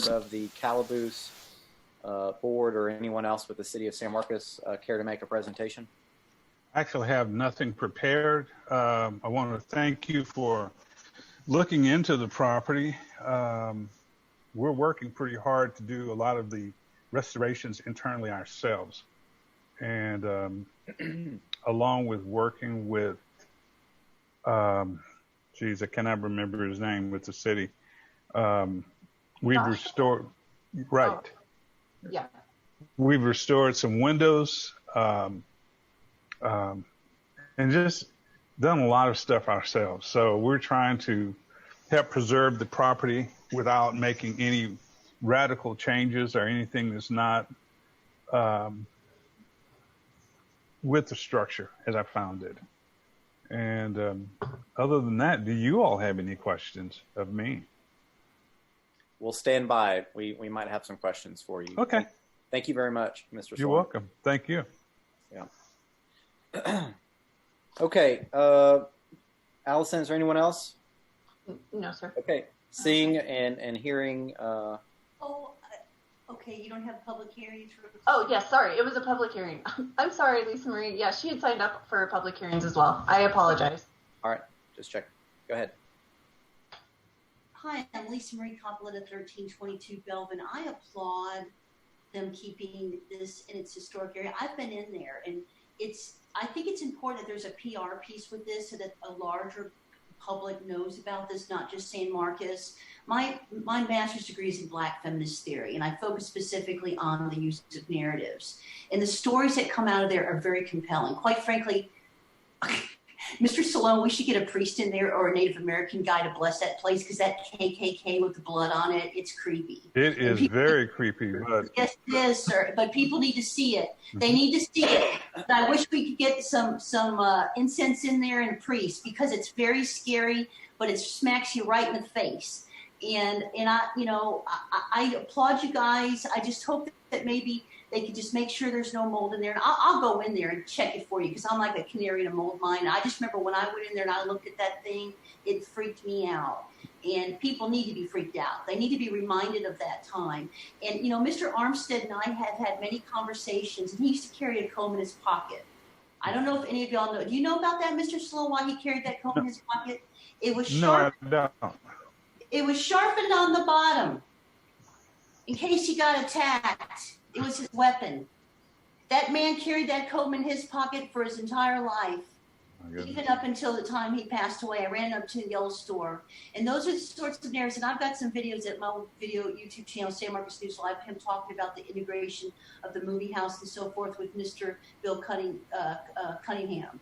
of the Calaboose board or anyone else with the city of San Marcos care to make a presentation? I actually have nothing prepared. I want to thank you for looking into the property. We're working pretty hard to do a lot of the restorations internally ourselves. And along with working with, geez, I cannot remember his name, with the city. We've restored, right. Oh, yeah. We've restored some windows and just done a lot of stuff ourselves. So we're trying to help preserve the property without making any radical changes or anything that's not with the structure as I found it. And other than that, do you all have any questions of me? We'll stand by. We might have some questions for you. Okay. Thank you very much, Mr. Sloan. You're welcome. Thank you. Yeah. Okay. Allison, is there anyone else? No, sir. Okay. Seeing and hearing. Okay. You don't have public hearings for. Oh, yes. Sorry. It was a public hearing. I'm sorry, Lisa Marie. Yeah, she had signed up for public hearings as well. I apologize. All right. Just check. Go ahead. Hi, I'm Lisa Marie Coppola at 1322 Belvin. I applaud them keeping this in its historic area. I've been in there, and I think it's important that there's a PR piece with this so that a larger public knows about this, not just San Marcos. My master's degree is in Black feminist theory, and I focus specifically on the use of narratives. And the stories that come out of there are very compelling. Quite frankly, Mr. Salone, we should get a priest in there or a Native American guy to bless that place, because that KKK with the blood on it, it's creepy. It is very creepy. But... Yes, it is, sir. But people need to see it. They need to see it. But I wish we could get some incense in there and a priest, because it's very scary, but it smacks you right in the face. And I applaud you guys. I just hope that maybe they could just make sure there's no mold in there. And I'll go in there and check it for you, because I'm like a canary in a mold mine. And I just remember when I went in there and I looked at that thing, it freaked me out. And people need to be freaked out. They need to be reminded of that time. And, Mr. Armstead and I have had many conversations, and he used to carry a comb in his pocket. I don't know if any of y'all know. Do you know about that, Mr. Sloan, why he carried that comb in his pocket? It was sharp. No, I don't. It was sharpened on the bottom in case he got attacked. It was his weapon. That man carried that comb in his pocket for his entire life, even up until the time he passed away. I ran up to the yellow store. And those are the sorts of narratives. And I've got some videos at my video YouTube channel, San Marcos News Live, him talking about the integration of the movie house and so forth with Mr. Bill Cunningham.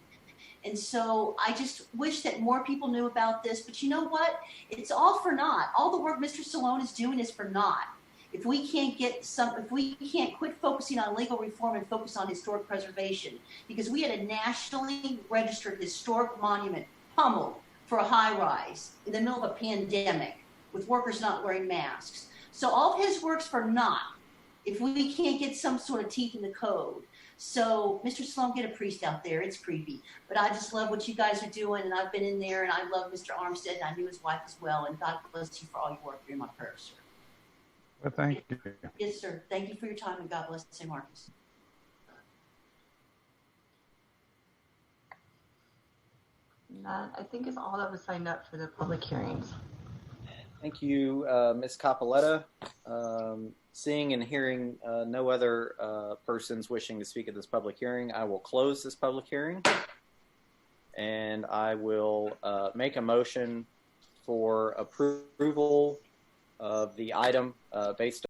And so I just wish that more people knew about this. But you know what? It's all for naught. All the work Mr. Salone is doing is for naught. If we can't quit focusing on legal reform and focus on historic preservation, because we had a nationally registered historic monument pummeled for a high rise in the middle of a pandemic with workers not wearing masks. So all of his work's for naught if we can't get some sort of teeth in the code. So, Mr. Sloan, get a priest out there. It's creepy. But I just love what you guys are doing, and I've been in there, and I love Mr. Armstead, and I knew his wife as well, and God bless you for all your work. You're in my prayers, sir. Well, thank you. Yes, sir. Thank you for your time, and God bless San Marcos. That, I think, is all that was signed up for the public hearings. Thank you, Ms. Coppola. Seeing and hearing no other persons wishing to speak at this public hearing, I will close this public hearing, and I will make a motion for approval of the item based